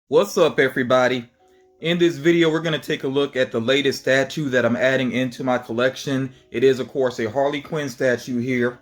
What's up, everybody? In this video, we're going to take a look at the latest statue that I'm adding into my collection. It is, of course, a Harley Quinn statue here.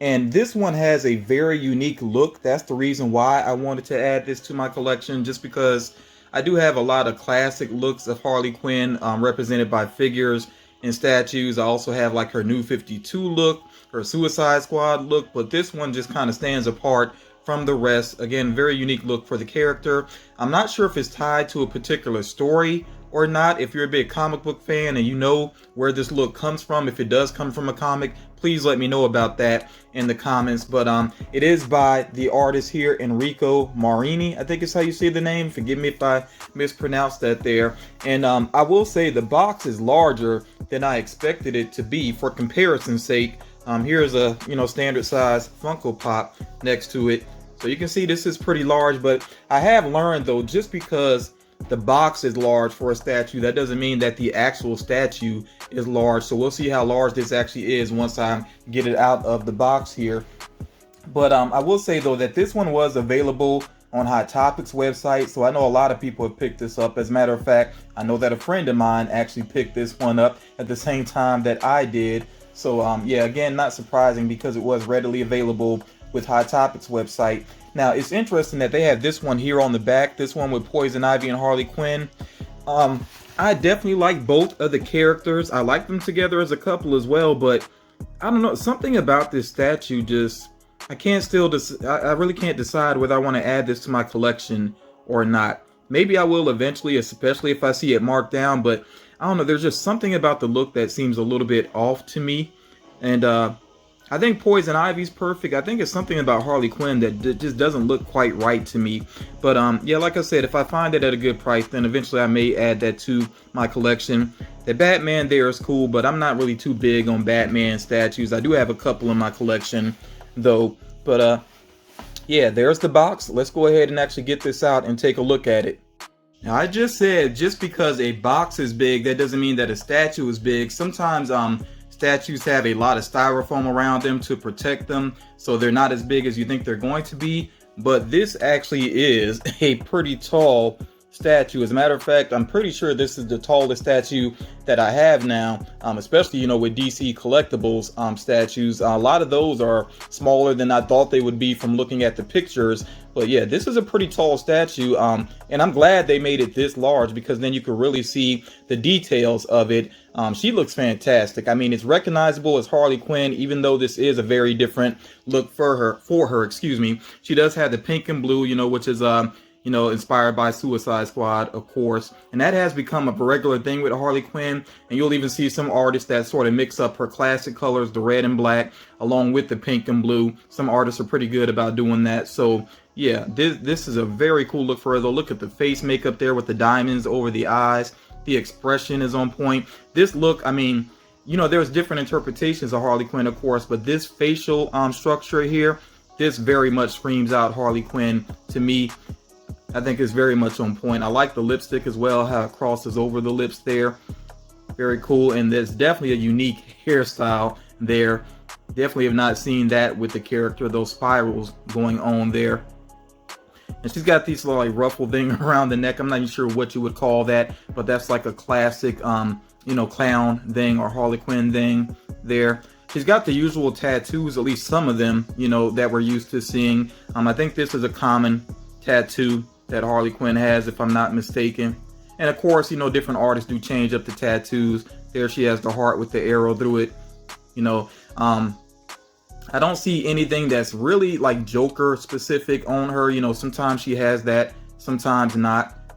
And this one has a very unique look. That's the reason why I wanted to add this to my collection, just because I do have a lot of classic looks of Harley Quinn represented by figures and statues. I also have like her New 52 look, her Suicide Squad look, but this one just kind of stands apart from the rest. Again, very unique look for the character. I'm not sure if it's tied to a particular story or not. If you're a big comic book fan and you know where this look comes from, if it does come from a comic, please let me know about that in the comments. But it is by the artist here, Enrico Marini, I think is how you say the name. Forgive me if I mispronounced that there. And I will say the box is larger than I expected it to be for comparison's sake. Here's a standard size Funko Pop next to it. So you can see this is pretty large, but I have learned though, just because the box is large for a statue, that doesn't mean that the actual statue is large. So we'll see how large this actually is once I get it out of the box here. But I will say though that this one was available on Hot Topics website, so I know a lot of people have picked this up. As a matter of fact, I know that a friend of mine actually picked this one up at the same time that I did. So yeah, again, not surprising because it was readily available with Hot Topics website. Now it's interesting that they have this one here on the back, this one with Poison Ivy and Harley Quinn. I definitely like both of the characters. I like them together as a couple as well, but I don't know, something about this statue just, I really can't decide whether I want to add this to my collection or not. Maybe I will eventually, especially if I see it marked down, but I don't know, there's just something about the look that seems a little bit off to me. And I think Poison Ivy's perfect. I think it's something about Harley Quinn that just doesn't look quite right to me. But yeah, like I said, if I find it at a good price, then eventually I may add that to my collection. The Batman there is cool, but I'm not really too big on Batman statues. I do have a couple in my collection though. But yeah, there's the box. Let's go ahead and actually get this out and take a look at it. Now, I just said just because a box is big, that doesn't mean that a statue is big. Sometimes statues have a lot of styrofoam around them to protect them, so they're not as big as you think they're going to be. But this actually is a pretty tall statue. As a matter of fact, I'm pretty sure this is the tallest statue that I have now, especially with DC collectibles statues. A lot of those are smaller than I thought they would be from looking at the pictures. But yeah, this is a pretty tall statue, and I'm glad they made it this large because then you could really see the details of it. She looks fantastic. I mean, it's recognizable as Harley Quinn, even though this is a very different look for her. Excuse me. She does have the pink and blue, which is inspired by Suicide Squad, of course. And that has become a regular thing with Harley Quinn. And you'll even see some artists that sort of mix up her classic colors, the red and black, along with the pink and blue. Some artists are pretty good about doing that. So yeah, this is a very cool look for her though. Look at the face makeup there with the diamonds over the eyes. The expression is on point. This look, I mean, there's different interpretations of Harley Quinn, of course, but this facial structure here, this very much screams out Harley Quinn to me. I think it's very much on point. I like the lipstick as well, how it crosses over the lips there. Very cool. And there's definitely a unique hairstyle there. Definitely have not seen that with the character, those spirals going on there. And she's got these little like ruffle thing around the neck. I'm not even sure what you would call that, but that's like a classic, clown thing or Harley Quinn thing there. She's got the usual tattoos, at least some of them, that we're used to seeing. I think this is a common tattoo that Harley Quinn has, if I'm not mistaken. And of course, different artists do change up the tattoos. There she has the heart with the arrow through it. I don't see anything that's really like Joker specific on her. Sometimes she has that, sometimes not.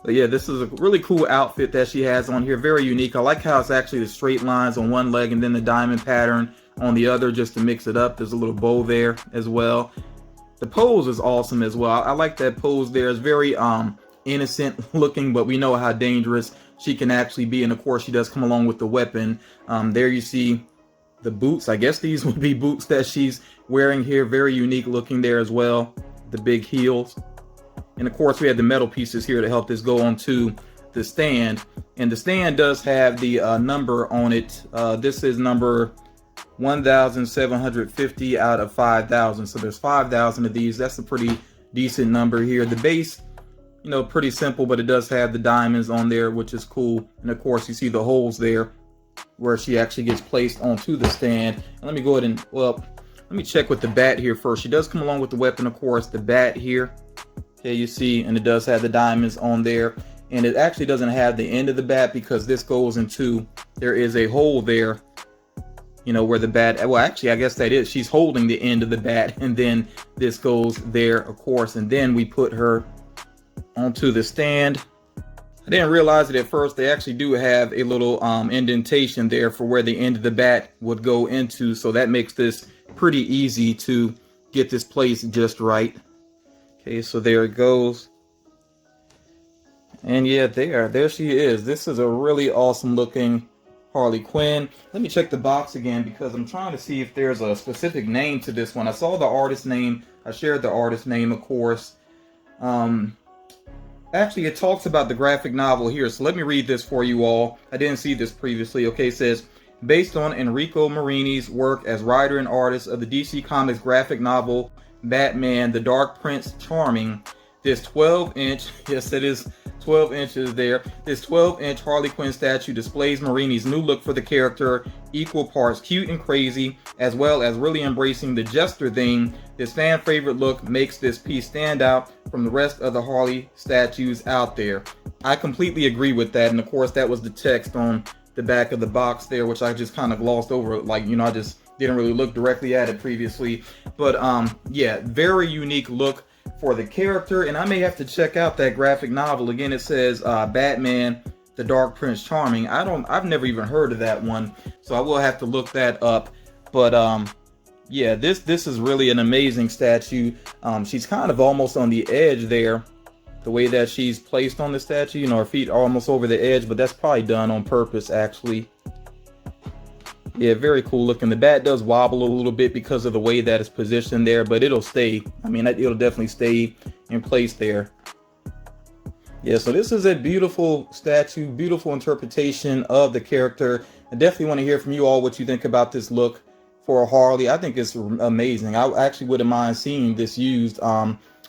But yeah, this is a really cool outfit that she has on here. Very unique. I like how it's actually the straight lines on one leg and then the diamond pattern on the other, just to mix it up. There's a little bow there as well. The pose is awesome as well. I like that pose there. It's very innocent looking, but we know how dangerous she can actually be. And of course, she does come along with the weapon. There you see the boots. I guess these would be boots that she's wearing here. Very unique looking there as well. The big heels. And of course, we have the metal pieces here to help this go onto the stand. And the stand does have the number on it. This is number 1,750 out of 5,000. So there's 5,000 of these. That's a pretty decent number here. The base, you know, pretty simple, but it does have the diamonds on there, which is cool. And of course, you see the holes there where she actually gets placed onto the stand. And let me go ahead and, well, let me check with the bat here first. She does come along with the weapon, of course, the bat here. Okay, you see, and it does have the diamonds on there. And it actually doesn't have the end of the bat because this goes into, there is a hole there, you know, where the bat, well, actually, I guess that is, she's holding the end of the bat, and then this goes there, of course, and then we put her onto the stand. I didn't realize it at first. They actually do have a little indentation there for where the end of the bat would go into, so that makes this pretty easy to get this placed just right. Okay, so there it goes. And yeah, there she is. This is a really awesome looking Harley Quinn. Let me check the box again because I'm trying to see if there's a specific name to this one. I saw the artist name. I shared the artist name, of course. Actually, it talks about the graphic novel here, so let me read this for you all. I didn't see this previously. Okay, it says, based on Enrico Marini's work as writer and artist of the DC Comics graphic novel Batman, the Dark Prince Charming, this 12-inch, yes, it is 12 inches there. This 12-inch Harley Quinn statue displays Marini's new look for the character, equal parts cute and crazy, as well as really embracing the jester theme. This fan favorite look makes this piece stand out from the rest of the Harley statues out there. I completely agree with that, and of course that was the text on the back of the box there, which I just kind of glossed over, like, you know, I just didn't really look directly at it previously. But yeah, very unique look for the character, and I may have to check out that graphic novel. Again, it says Batman, the Dark Prince Charming. I've never even heard of that one, so I will have to look that up. But yeah, this is really an amazing statue. She's kind of almost on the edge there, the way that she's placed on the statue. You know, her feet are almost over the edge, but that's probably done on purpose, actually. Yeah, very cool looking. The bat does wobble a little bit because of the way that it's positioned there, but it'll stay. I mean, it'll definitely stay in place there. Yeah, so this is a beautiful statue, beautiful interpretation of the character. I definitely want to hear from you all what you think about this look for a Harley. I think it's amazing. I actually wouldn't mind seeing this used,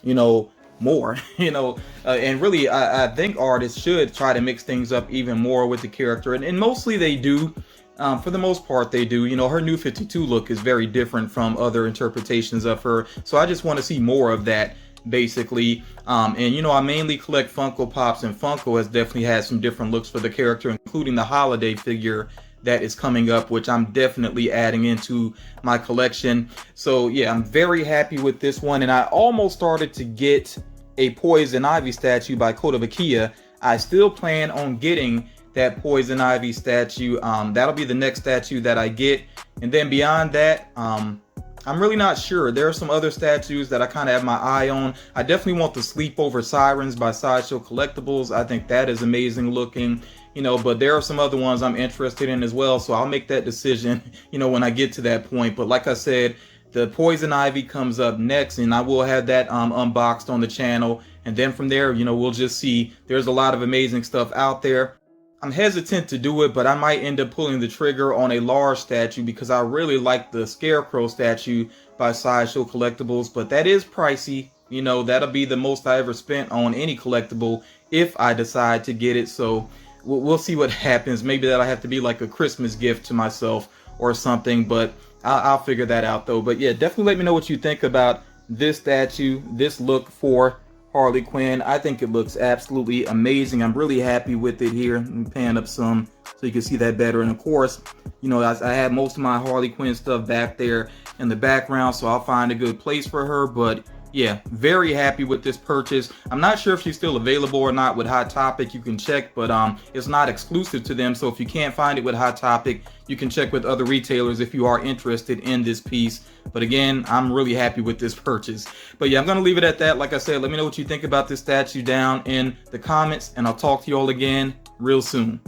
you know, more, you know, and really, I think artists should try to mix things up even more with the character, and mostly they do. For the most part, they do. You know, her new 52 look is very different from other interpretations of her. So I just want to see more of that, basically. And, you know, I mainly collect Funko Pops, and Funko has definitely had some different looks for the character, including the holiday figure that is coming up, which I'm definitely adding into my collection. So, yeah, I'm very happy with this one. And I almost started to get a Poison Ivy statue by Kotobukiya. I still plan on getting that Poison Ivy statue. That'll be the next statue that I get, and then beyond that, I'm really not sure. There are some other statues that I kind of have my eye on. I definitely want the Sleepover Sirens by Sideshow Collectibles. I think that is amazing looking, you know, but there are some other ones I'm interested in as well, so I'll make that decision, you know, when I get to that point. But like I said, the Poison Ivy comes up next, and I will have that unboxed on the channel, and then from there, you know, we'll just see. There's a lot of amazing stuff out there. I'm hesitant to do it, but I might end up pulling the trigger on a large statue because I really like the Scarecrow statue by Sideshow Collectibles, but that is pricey. You know, that'll be the most I ever spent on any collectible if I decide to get it. So we'll see what happens. Maybe that'll have to be like a Christmas gift to myself or something, but I'll figure that out though. But yeah, definitely let me know what you think about this statue, this look for Harley Quinn. I think it looks absolutely amazing. I'm really happy with it here. Let me pan up some so you can see that better. And of course, you know, I have most of my Harley Quinn stuff back there in the background, so I'll find a good place for her. But yeah, very happy with this purchase. I'm not sure if she's still available or not with Hot Topic. You can check, but it's not exclusive to them. So if you can't find it with Hot Topic, you can check with other retailers if you are interested in this piece. But again, I'm really happy with this purchase. But yeah, I'm going to leave it at that. Like I said, let me know what you think about this statue down in the comments, and I'll talk to you all again real soon.